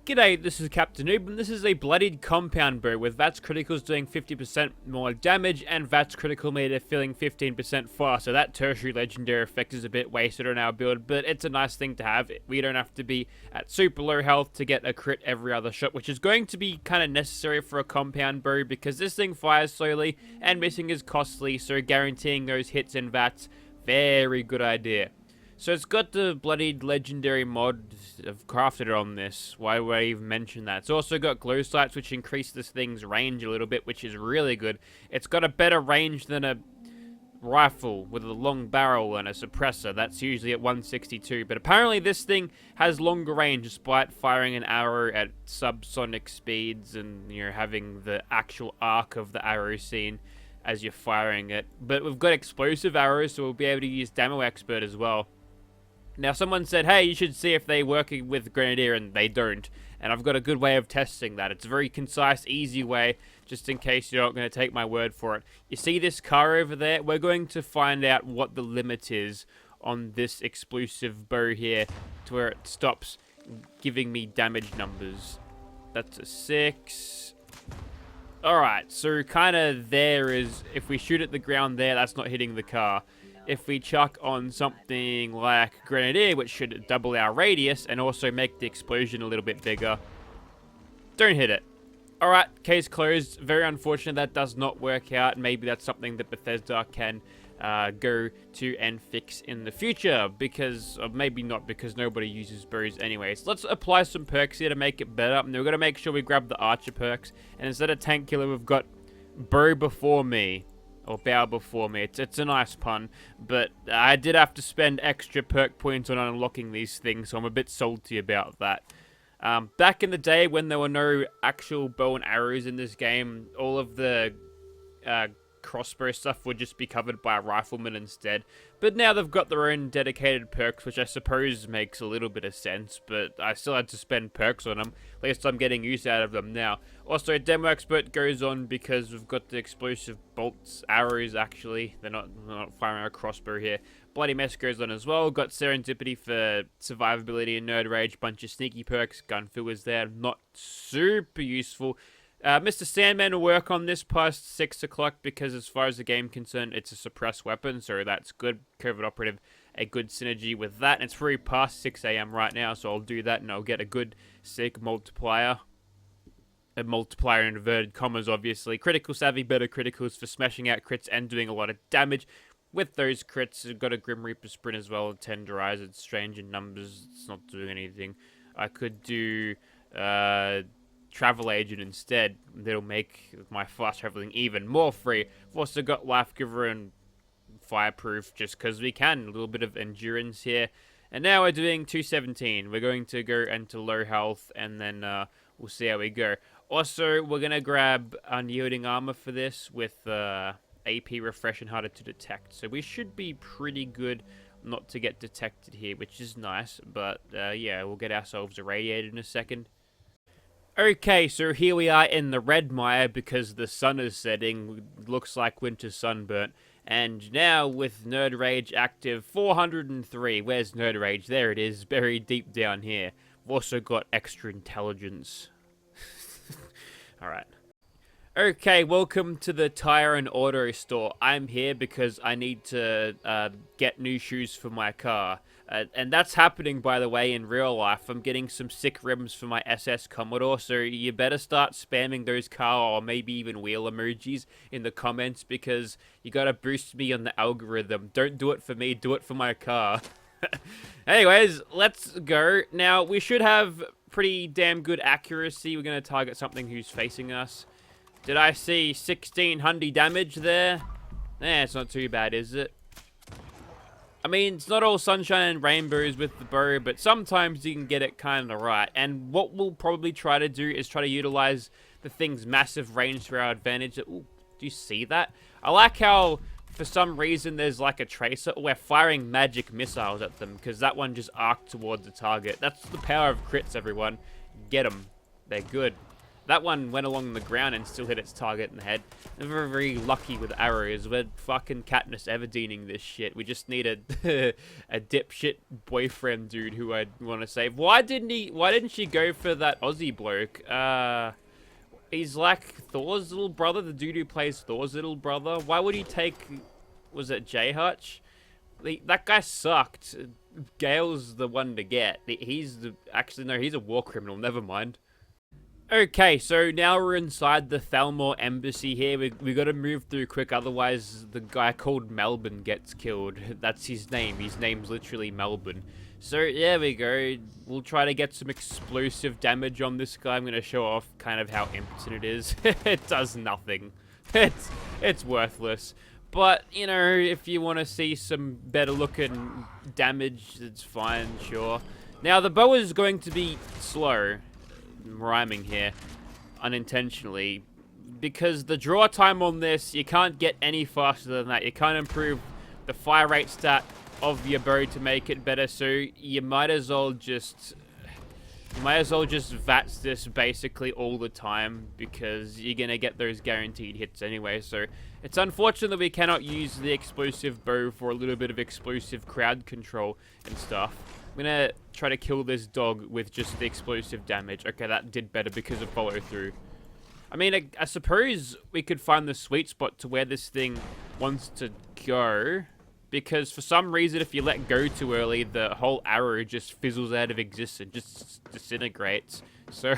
G'day, this is Captainoob, and this is a Bloodied compound bow with VATS criticals doing 50% more damage and VATS critical meter filling 15% faster. That tertiary legendary effect is a bit wasted on our build, but it's a nice thing to have. We don't have to be at super low health to get a crit every other shot, which is going to be kind of necessary for a compound bow because this thing fires slowly and missing is costly, so guaranteeing those hits in VATS, very good idea. So it's got the Bloodied legendary mod. I've crafted it on this. Why would I even mention that? It's also got glow sights, which increase this thing's range a little bit, which is really good. It's got a better range than a rifle with a long barrel and a suppressor. That's usually at 162, but apparently this thing has longer range despite firing an arrow at subsonic speeds and, you know, having the actual arc of the arrow seen as you're firing it. But we've got explosive arrows, so we'll be able to use Demo Expert as well. Now, someone said, hey, you should see if they're working with Grenadier, and they don't. And I've got a good way of testing that. It's a very concise, easy way, just in case you're not going to take my word for it. You see this car over there? We're going to find out what the limit is on this explosive bow here to where it stops giving me damage numbers. That's a 6. Alright, so kind of there is, if we shoot at the ground there, that's not hitting the car. If we chuck on something like Grenadier, which should double our radius and also make the explosion a little bit bigger, don't hit it. Alright, case closed. Very unfortunate that does not work out. Maybe that's something that Bethesda can go to and fix in the future, because, or maybe not, because nobody uses bows anyways. Let's apply some perks here to make it better. And we're going to make sure we grab the archer perks, and instead of tank killer, we've got bow before me. Or bow before me. It's a nice pun, but I did have to spend extra perk points on unlocking these things, so I'm a bit salty about that. Back in the day when there were no actual bow and arrows in this game, all of the crossbow stuff would just be covered by a rifleman instead. But now they've got their own dedicated perks, which I suppose makes a little bit of sense, but I still had to spend perks on them. At least I'm getting use out of them now. Also, Demo Expert goes on because we've got the explosive bolts, arrows actually. They're not firing a crossbow here. Bloody Mess goes on as well. Got Serendipity for survivability and Nerd Rage. Bunch of sneaky perks. Gunfill is there. Not super useful. Mr. Sandman will work on this past 6 o'clock because as far as the game concerned, it's a suppressed weapon, so that's good. Covert Operative, a good synergy with that. And it's very past 6 AM right now, so I'll do that and I'll get a good, sick multiplier. A multiplier in inverted commas, obviously. Critical Savvy, better criticals for smashing out crits and doing a lot of damage. With those crits, I've got a Grim Reaper Sprint as well, Tenderizer. It's strange in numbers, it's not doing anything. I could do Travel Agent instead. That'll make my fast traveling even more free. I've also got Life Giver and Fireproof just because we can. A little bit of endurance here. And now we're doing 217. We're going to go into low health and then we'll see how we go. Also, we're going to grab Unyielding Armor for this with AP Refresh and Harder to Detect. So we should be pretty good not to get detected here, which is nice. But yeah, we'll get ourselves irradiated in a second. Okay, so here we are in the red mire because the sun is setting. Looks like winter sunburnt. And now with Nerd Rage active, 403. Where's Nerd Rage? There it is, buried deep down here. We've also got extra intelligence. Alright. Okay, welcome to the Tire and Auto Store. I'm here because I need to get new shoes for my car. And that's happening, by the way, in real life. I'm getting some sick rims for my SS Commodore, so you better start spamming those car or maybe even wheel emojis in the comments because you gotta boost me on the algorithm. Don't do it for me, do it for my car. Anyways, let's go. Now, we should have pretty damn good accuracy. We're gonna target something who's facing us. Did I see 1600 damage there? It's not too bad, is it? I mean, it's not all sunshine and rainbows with the bow, but sometimes you can get it kind of right. And what we'll probably try to do is try to utilize the thing's massive range to our advantage. Ooh, do you see that? I like how, for some reason, there's like a tracer. We're firing magic missiles at them, because that one just arced towards the target. That's the power of crits, everyone. Get them. They're good. That one went along the ground and still hit its target in the head. We're very, very lucky with arrows. We're fucking Katniss Everdeening this shit. We just need a a dipshit boyfriend dude who I'd want to save. Why didn't she go for that Aussie bloke? He's like Thor's little brother, the dude who plays Thor's little brother. Why would he take, was it J Hutch? That guy sucked. Gale's the one to get. Actually, no, he's a war criminal, never mind. Okay, so now we're inside the Thalmor embassy here. We got to move through quick, otherwise the guy called Melbourne gets killed. That's his name. His name's literally Melbourne. So there we go. We'll try to get some explosive damage on this guy. I'm going to show off kind of how impotent it is. It does nothing. It's worthless. But, you know, if you want to see some better looking damage, it's fine, sure. Now, the bow is going to be slow. I'm rhyming here unintentionally, because the draw time on this, you can't get any faster than that. You can't improve the fire rate stat of your bow to make it better, so you might as well just VATS this basically all the time, because you're gonna get those guaranteed hits anyway. So it's unfortunate that we cannot use the explosive bow for a little bit of explosive crowd control and stuff. I'm gonna try to kill this dog with just the explosive damage. Okay, that did better because of follow through. I mean, I suppose we could find the sweet spot to where this thing wants to go, because for some reason, if you let go too early, the whole arrow just fizzles out of existence, just disintegrates. So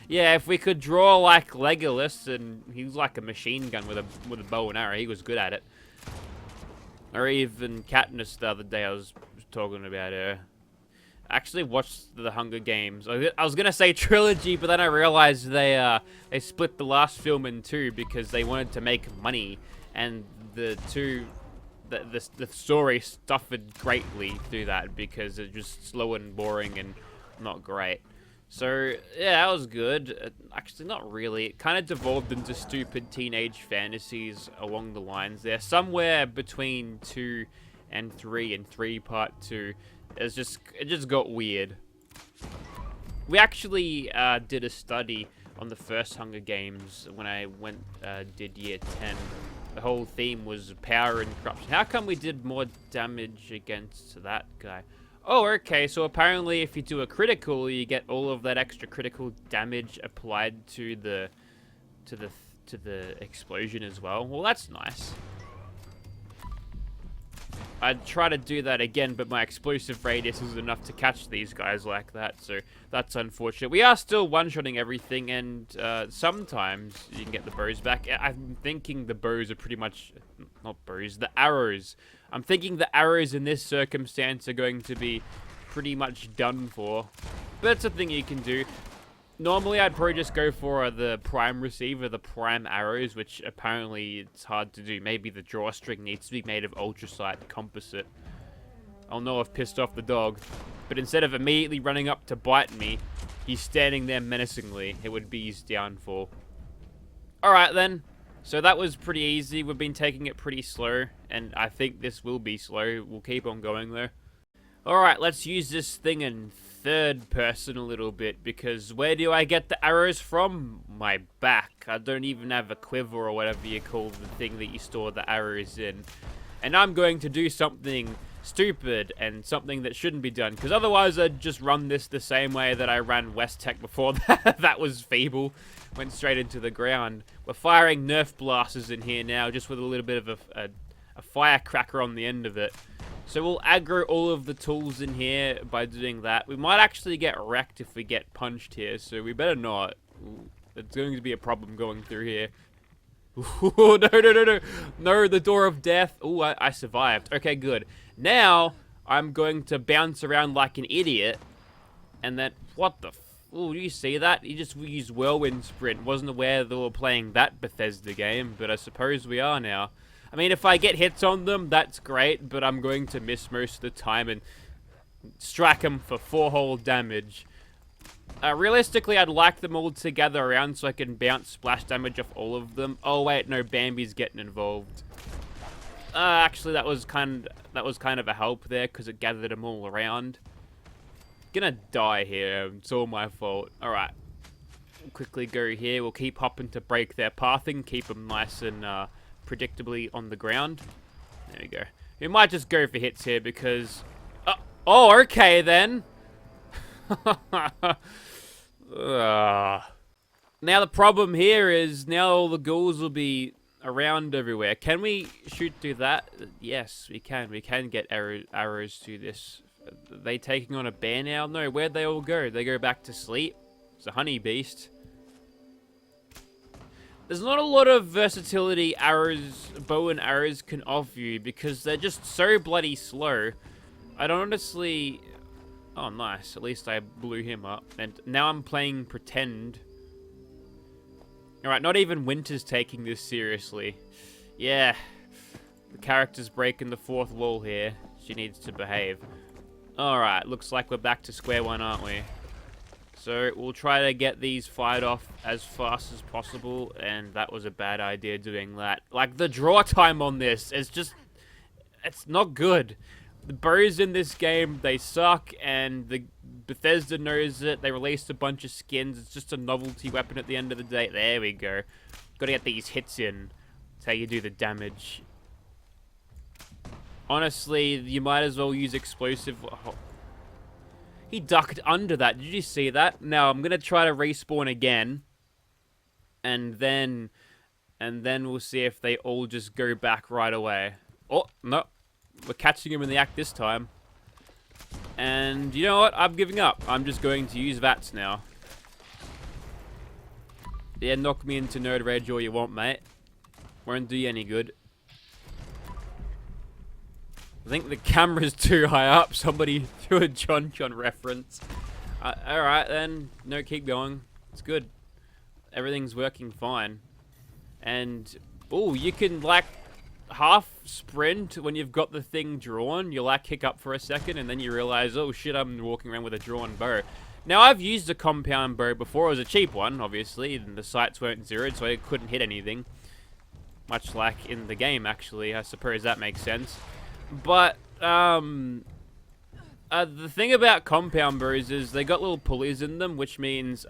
yeah, if we could draw like Legolas, and he was like a machine gun with a bow and arrow, he was good at it. Or even Katniss the other day, I was talking about her. I actually watched the Hunger Games. I was gonna say trilogy, but then I realized they split the last film in two because they wanted to make money, and the story suffered greatly through that because it's just slow and boring and not great. So yeah, that was good. Actually, not really. It kind of devolved into stupid teenage fantasies along the lines there, somewhere between 2 and 3 and 3 part 2. It just got weird. We actually did a study on the first Hunger Games when I did year 10. The whole theme was power and corruption. How come we did more damage against that guy? Oh, okay, so apparently if you do a critical, you get all of that extra critical damage applied to the explosion as well. Well, that's nice. I'd try to do that again, but my explosive radius is enough to catch these guys like that, so that's unfortunate. We are still one-shotting everything, and sometimes you can get the bows back. I'm thinking the bows are pretty much... not bows, the arrows. I'm thinking the arrows in this circumstance are going to be pretty much done for. But it's a thing you can do. Normally, I'd probably just go for the prime receiver, the prime arrows, which apparently it's hard to do. Maybe the drawstring needs to be made of ultracite composite. I'll know I've pissed off the dog. But instead of immediately running up to bite me, he's standing there menacingly. It would be his downfall. Alright then. So that was pretty easy. We've been taking it pretty slow, and I think this will be slow. We'll keep on going though. Alright, let's use this thing in third person a little bit, because where do I get the arrows from? My back. I don't even have a quiver or whatever you call the thing that you store the arrows in. And I'm going to do something stupid and something that shouldn't be done, because otherwise I'd just run this the same way that I ran West Tech before that. That was feeble. Went straight into the ground. We're firing Nerf blasters in here now, just with a little bit of a firecracker on the end of it. So we'll aggro all of the tools in here by doing that. We might actually get wrecked if we get punched here, so we better not. Ooh, it's going to be a problem going through here. Ooh, no. No, the door of death. Ooh, I survived. Okay, good. Now, I'm going to bounce around like an idiot. And then, what the ooh, do you see that? He just used Whirlwind Sprint. Wasn't aware that we were playing that Bethesda game, but I suppose we are now. I mean, if I get hits on them, that's great, but I'm going to miss most of the time and strike them for 4 whole damage. Realistically, I'd like them all to gather around so I can bounce splash damage off all of them. Oh wait, no, Bambi's getting involved. Actually, that was kind of a help there because it gathered them all around. Gonna die here. It's all my fault. All right. quickly go here. We'll keep hopping to break their pathing, keep them nice and predictably on the ground. There we go. We might just go for hits here because... oh, okay then. Now the problem here is now all the ghouls will be around everywhere. Can we shoot through that? Yes, we can. We can get arrows through this. Are they taking on a bear now? No, where'd they all go? They go back to sleep? It's a honey beast. There's not a lot of versatility bow and arrows can offer you because they're just so bloody slow. I don't honestly... Oh, nice. At least I blew him up. And now I'm playing pretend. Alright, not even Winter's taking this seriously. Yeah. The character's breaking the fourth wall here. She needs to behave. Alright, looks like we're back to square one, aren't we? So, we'll try to get these fired off as fast as possible, and that was a bad idea doing that. Like, the draw time on this is just... It's not good. The bows in this game, they suck, and the Bethesda knows it. They released a bunch of skins. It's just a novelty weapon at the end of the day. There we go. Gotta get these hits in. That's how you do the damage. Honestly, you might as well use explosive... Oh. He ducked under that. Did you see that? Now, I'm gonna try to respawn again. And then we'll see if they all just go back right away. Oh, no. We're catching him in the act this time. And you know what? I'm giving up. I'm just going to use VATS now. Yeah, knock me into nerd rage all you want, mate. Won't do you any good. I think the camera's too high up. Somebody threw a John reference. Alright then. No, keep going. It's good. Everything's working fine. And, oh, you can, like, half sprint when you've got the thing drawn. You, like, kick up for a second, and then you realize, oh shit, I'm walking around with a drawn bow. Now, I've used a compound bow before. It was a cheap one, obviously, and the sights weren't zeroed, so I couldn't hit anything. Much like in the game, actually. I suppose that makes sense. But, the thing about compound bows is they got little pulleys in them, which means,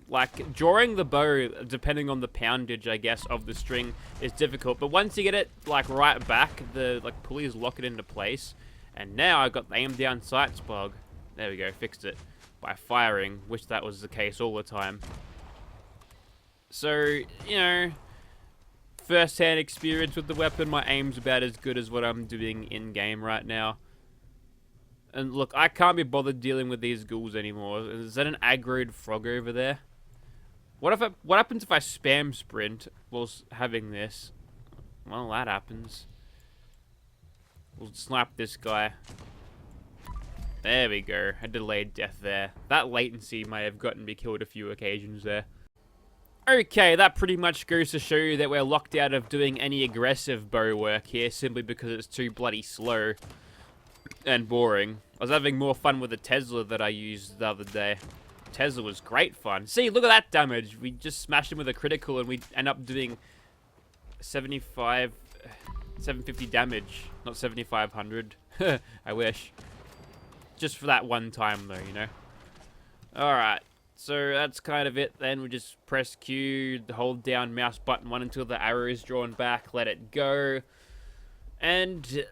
like, drawing the bow, depending on the poundage, I guess, of the string, is difficult. But once you get it, like, right back, the, like, pulleys lock it into place. And now I got the aim down sights bug. There we go, fixed it. By firing, which that was the case all the time. So, you know... First-hand experience with the weapon, my aim's about as good as what I'm doing in-game right now. And look, I can't be bothered dealing with these ghouls anymore. Is that an aggroed frog over there? What happens if I spam sprint whilst having this? Well, that happens. We'll snipe this guy. There we go. A delayed death there. That latency may have gotten me killed a few occasions there. Okay, that pretty much goes to show you that we're locked out of doing any aggressive bow work here, simply because it's too bloody slow and boring. I was having more fun with the Tesla that I used the other day. Tesla was great fun. See, look at that damage. We just smashed him with a critical and we end up doing 750 damage, not 7,500. I wish. Just for that one time though, you know. Alright. So that's kind of it then. We just press Q, hold down mouse button 1 until the arrow is drawn back, let it go. And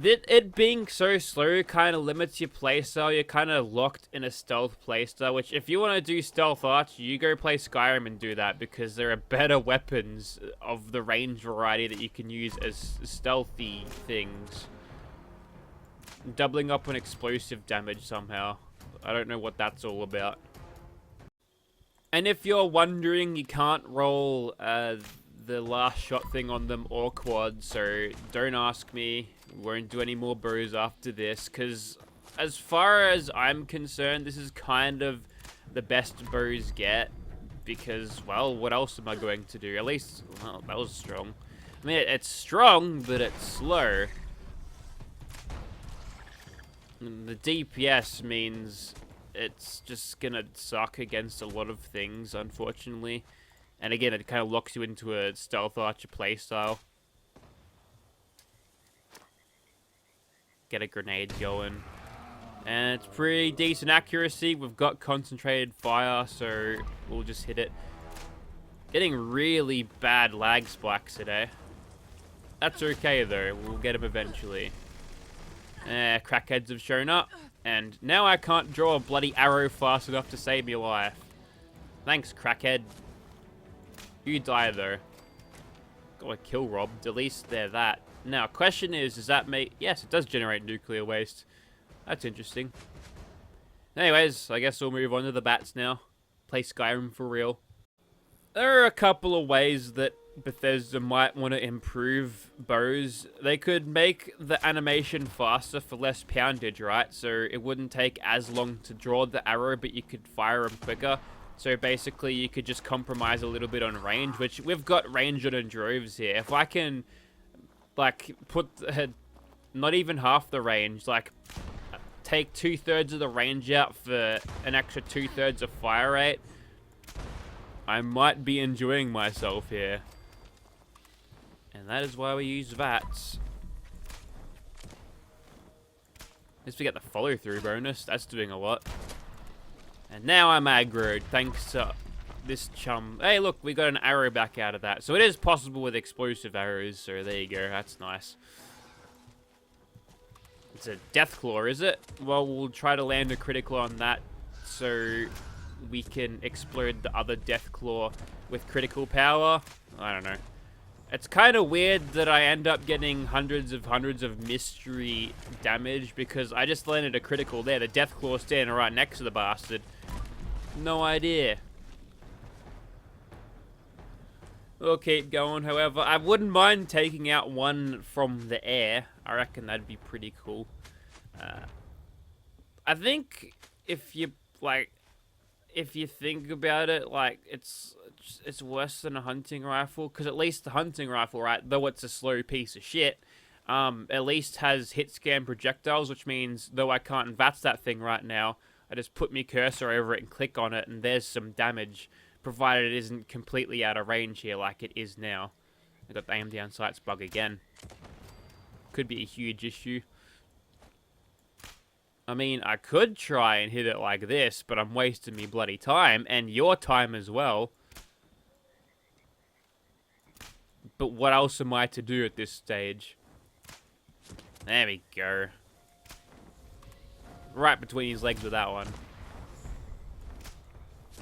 it being so slow kind of limits your playstyle. You're kind of locked in a stealth playstyle, which if you want to do stealth arch, you go play Skyrim and do that, because there are better weapons of the range variety that you can use as stealthy things. Doubling up on explosive damage somehow. I don't know what that's all about. And if you're wondering, you can't roll the last shot thing on them or quad, so don't ask me. We won't do any more bows after this, because as far as I'm concerned, this is kind of the best bows get, because, well, what else am I going to do? At least, well, that was strong. I mean, it's strong, but it's slow. And the DPS means... it's just gonna suck against a lot of things, unfortunately. And again, it kind of locks you into a stealth archer playstyle. Get a grenade going. And it's pretty decent accuracy. We've got concentrated fire, so we'll just hit it. Getting really bad lag spikes today. That's okay though, we'll get them eventually. Crackheads have shown up, and now I can't draw a bloody arrow fast enough to save me life. Thanks, crackhead. You die though. Got a kill robbed, at least they're that. Now, question is, does that make... Yes, it does generate nuclear waste. That's interesting. Anyways, I guess we'll move on to the bats now. Play Skyrim for real. There are a couple of ways that Bethesda might want to improve bows. They could make the animation faster for less poundage, right? So it wouldn't take as long to draw the arrow, but you could fire them quicker. So basically, you could just compromise a little bit on range, which we've got range on in droves here. If I can, like, put not even half the range, like, take 2/3 of the range out for an extra 2/3 of fire rate, I might be enjoying myself here. And that is why we use VATS. At least we get the follow-through bonus. That's doing a lot. And now I'm aggroed, thanks to this chum. Hey, look, we got an arrow back out of that. So it is possible with explosive arrows, so there you go. That's nice. It's a death claw, is it? Well, we'll try to land a critical on that so we can explode the other death claw with critical power. I don't know. It's kind of weird that I end up getting hundreds of mystery damage because I just landed a critical there. The death claw standing right next to the bastard. No idea. We'll keep going, however. I wouldn't mind taking out one from the air. I reckon that'd be pretty cool. I think if you, like, if you think about it, like, it's worse than a hunting rifle, because at least the hunting rifle, right, though it's a slow piece of shit, at least has hit scan projectiles, which means though I can't VATS that thing right now, I just put my cursor over it and click on it, and there's some damage, provided it isn't completely out of range here like it is now. I got the aim down sights bug again. Could be a huge issue. I mean, I could try and hit it like this, but I'm wasting me bloody time, and your time as well. But what else am I to do at this stage? There we go. Right between his legs with that one.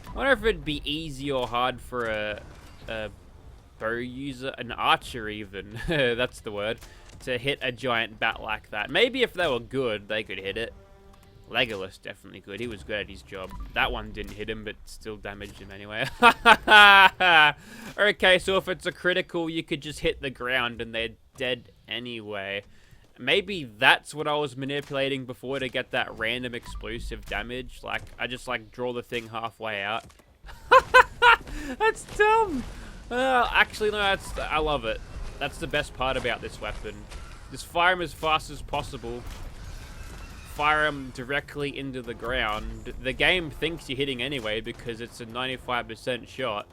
I wonder if it'd be easy or hard for a bow user, an archer even, that's the word, to hit a giant bat like that. Maybe if they were good, they could hit it. Legolas definitely good. He was good at his job. That one didn't hit him, but still damaged him anyway. Okay, so if it's a critical, you could just hit the ground and they're dead anyway. Maybe that's what I was manipulating before to get that random explosive damage. Like, I just, like, draw the thing halfway out. That's dumb. Actually, no, I love it. That's the best part about this weapon. Just fire him as fast as possible. Fire him directly into the ground. The game thinks you're hitting anyway because it's a 95% shot.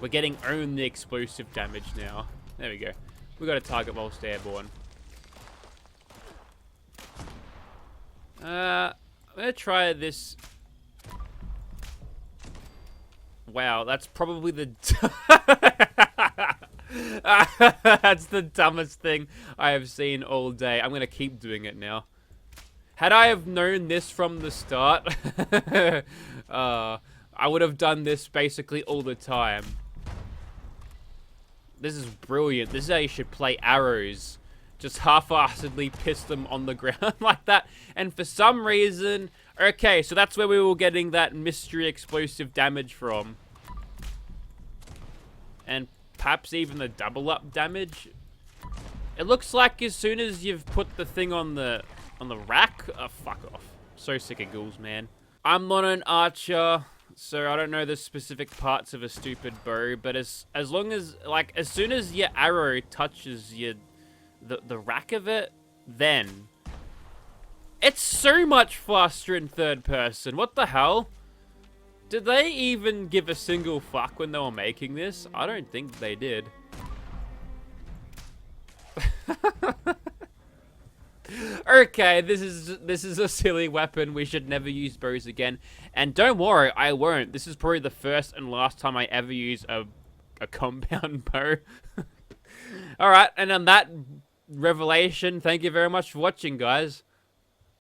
We're getting only explosive damage now. There we go. We got a target whilst airborne. I'm gonna try this. Wow, that's probably the... That's the dumbest thing I have seen all day. I'm gonna keep doing it now. Had I have known this from the start, I would have done this basically all the time. This is brilliant. This is how you should play arrows. Just half-assedly piss them on the ground like that. And for some reason... Okay, so that's where we were getting that mystery explosive damage from. And perhaps even the double-up damage. It looks like as soon as you've put the thing on the rack... Oh, fuck off. So sick of ghouls, man. I'm not an archer, so I don't know the specific parts of a stupid bow, but as long as, like, as soon as your arrow touches the rack of it, then it's so much faster in third person. What the hell? Did they even give a single fuck when they were making this? I don't think they did. Okay, this is a silly weapon. We should never use bows again. And don't worry, I won't. This is probably the first and last time I ever use a compound bow. Alright, and on that revelation, thank you very much for watching, guys.